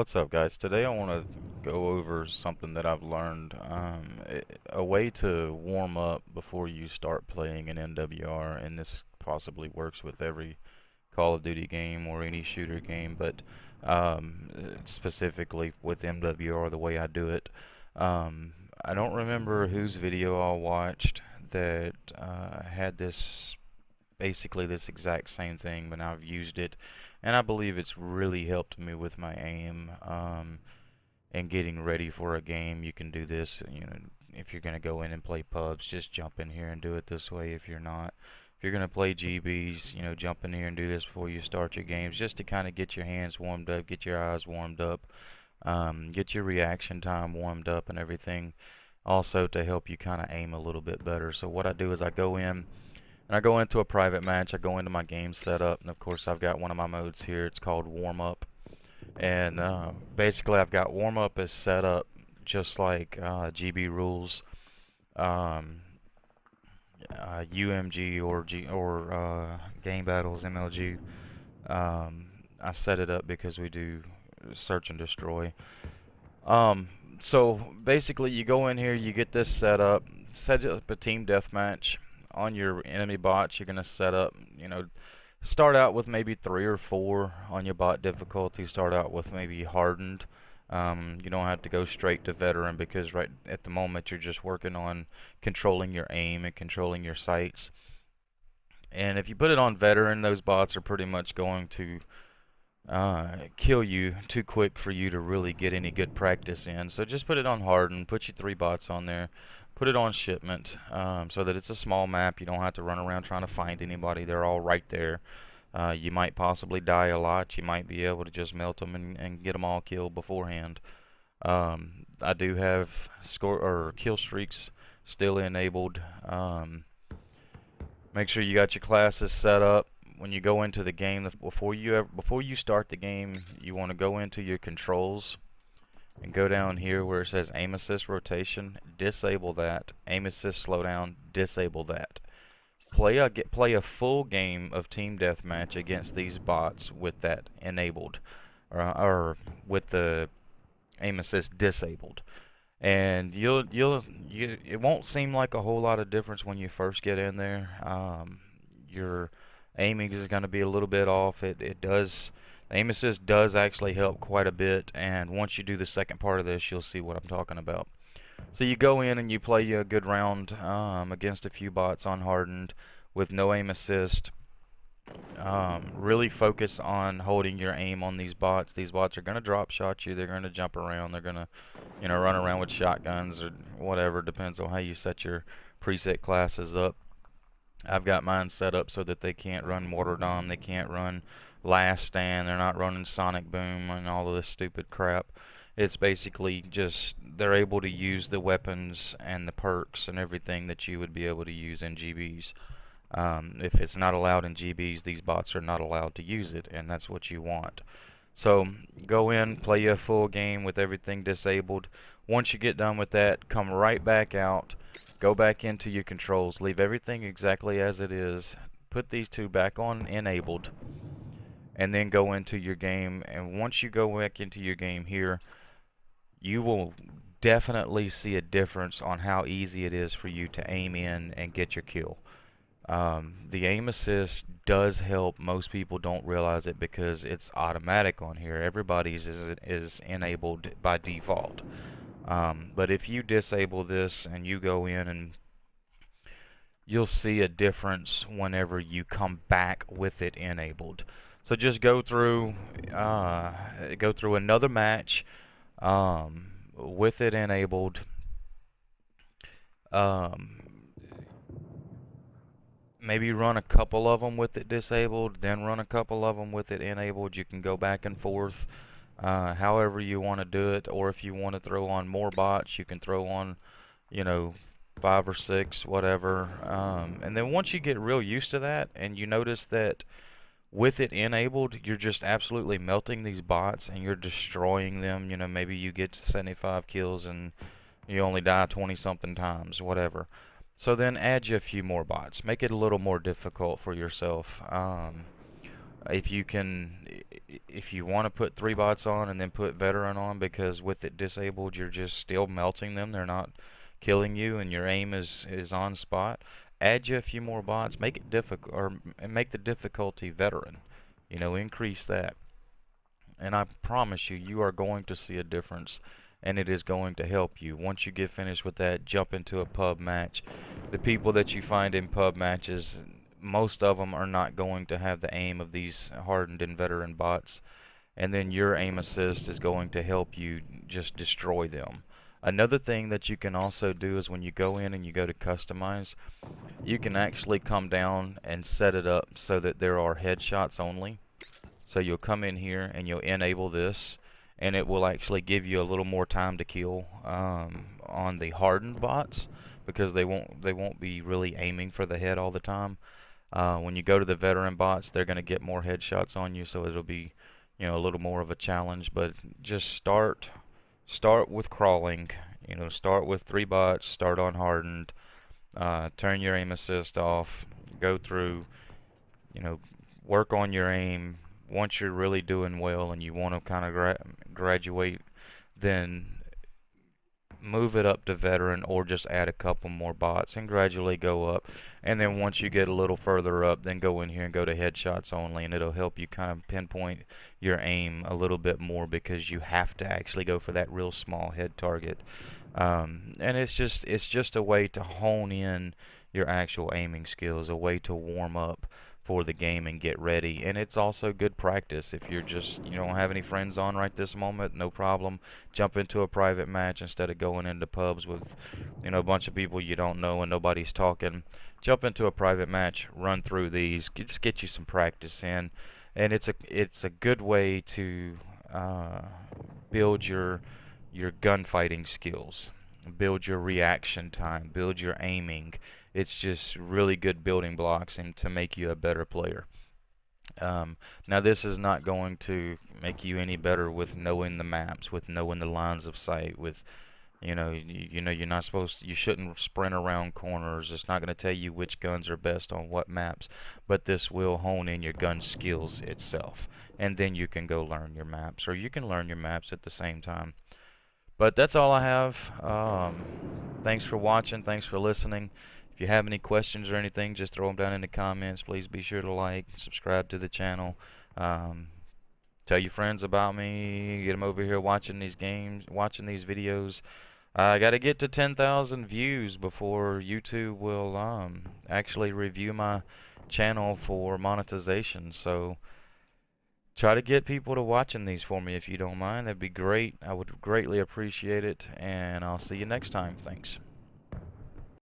What's up, guys? Today I want to go over something that I've learned. A way to warm up before you start playing an MWR, and this possibly works with every Call of Duty game or any shooter game, but specifically with MWR, the way I do it. I don't remember whose video I watched that had basically this exact same thing, but I've used it, and I believe it's really helped me with my aim and getting ready for a game. You can do this, if you're gonna go in and play pubs, just jump in here and do it this way. If you're not, if you're gonna play GBs, jump in here and do this before you start your games, just to kind of get your hands warmed up, get your eyes warmed up, get your reaction time warmed up and everything. Also to help you kind of aim a little bit better. So what I do is I go in and I go into a private match. I go into my game setup, and of course I've got one of my modes here. It's called warm up, and basically I've got warm up is set up just like GB rules, um, UMG or game battles MLG. I set it up because we do search and destroy. Um, so basically, you go in here, you get this set up a team deathmatch. On your enemy bots, you're gonna set up, start out with maybe 3 or 4 on your bot difficulty. Start out with maybe hardened. You don't have to go straight to veteran because right at the moment you're just working on controlling your aim and controlling your sights. And if you put it on veteran, those bots are pretty much going to kill you too quick for you to really get any good practice in. So just put it on harden, put your 3 bots on there, put it on shipment, so that it's a small map. You don't have to run around trying to find anybody. They're all right there. You might possibly die a lot. You might be able to just melt them and get them all killed beforehand. I do have score or kill streaks still enabled. Make sure you got your classes set up. When you go into the game, before you start the game, you want to go into your controls and go down here where it says aim assist rotation, disable that. Aim assist slowdown, disable that. Play a full game of team deathmatch against these bots with that enabled, or with the aim assist disabled. And it won't seem like a whole lot of difference when you first get in there. Your aiming is going to be a little bit off. It does, aim assist does actually help quite a bit, and once you do the second part of this, you'll see what I'm talking about. So you go in and you play a good round against a few bots unhardened with no aim assist. Really focus on holding your aim on these bots. These bots are going to drop shot you. They're going to jump around. They're going to, run around with shotguns or whatever. Depends on how you set your preset classes up. I've got mine set up so that they can't run Mortardom. They can't run Last Stand. They're not running Sonic Boom and all of this stupid crap. It's basically just they're able to use the weapons and the perks and everything that you would be able to use in GBs. If it's not allowed in GBs, these bots are not allowed to use it, and that's what you want. So go in, play a full game with everything disabled. Once you get done with that, come right back out, go back into your controls, leave everything exactly as it is, put these 2 back on enabled, and then go into your game. And once you go back into your game here, you will definitely see a difference on how easy it is for you to aim in and get your kill. The aim assist does help. Most people don't realize it because it's automatic on here. Everybody's is enabled by default. But if you disable this and you go in, and you'll see a difference whenever you come back with it enabled. So just go through another match with it enabled. Maybe run a couple of them with it disabled, then run a couple of them with it enabled. You can go back and forth however you want to do it, or if you want to throw on more bots, you can throw on, 5 or 6, whatever. And then once you get real used to that, and you notice that with it enabled, you're just absolutely melting these bots and you're destroying them. Maybe you get to 75 kills and you only die 20-something times, whatever. So then add you a few more bots. Make it a little more difficult for yourself. If you can, if you want to put 3 bots on and then put veteran on, because with it disabled, you're just still melting them. They're not killing you, and your aim is on spot. Add you a few more bots, make it difficult, or make the difficulty veteran. You know, increase that, and I promise you, you are going to see a difference, and it is going to help you. Once you get finished with that, jump into a pub match. The people that you find in pub matches, most of them are not going to have the aim of these hardened and veteran bots, and then your aim assist is going to help you just destroy them. Another thing that you can also do is when you go in and you go to customize, you can actually come down and set it up so that there are headshots only. So you'll come in here and you'll enable this, and it will actually give you a little more time to kill on the hardened bots, because they won't be really aiming for the head all the time. When you go to the veteran bots, they're going to get more headshots on you, so it'll be, you know, a little more of a challenge. But just start with crawling. You know, start with 3 bots. Start on hardened. Turn your aim assist off. Go through. You know, work on your aim. Once you're really doing well and you want to kind of graduate, then move it up to veteran, or just add a couple more bots and gradually go up. And then once you get a little further up, then go in here and go to headshots only, and it'll help you kind of pinpoint your aim a little bit more, because you have to actually go for that real small head target. And it's just a way to hone in your actual aiming skills, a way to warm up for the game and get ready. And it's also good practice. If you don't have any friends on right this moment, no problem. Jump into a private match instead of going into pubs with, you know, a bunch of people you don't know and nobody's talking. Jump into a private match, run through these, just get you some practice in, and it's a good way to uh, build your gunfighting skills, build your reaction time, build your aiming. It's just really good building blocks and to make you a better player. Now this is not going to make you any better with knowing the maps, with knowing the lines of sight, with you know you're not supposed to, you shouldn't sprint around corners. It's not going to tell you which guns are best on what maps, but this will hone in your gun skills itself, and then you can go learn your maps, or you can learn your maps at the same time. But that's all I have. Thanks for watching. Thanks for listening. If you have any questions or anything, just throw them down in the comments. Please be sure to like, subscribe to the channel. Um, Tell your friends about me. Get them over here watching these games, watching these videos. I got to get to 10,000 views before YouTube will actually review my channel for monetization. So try to get people to watching these for me if you don't mind. That'd be great. I would greatly appreciate it, and I'll see you next time. Thanks.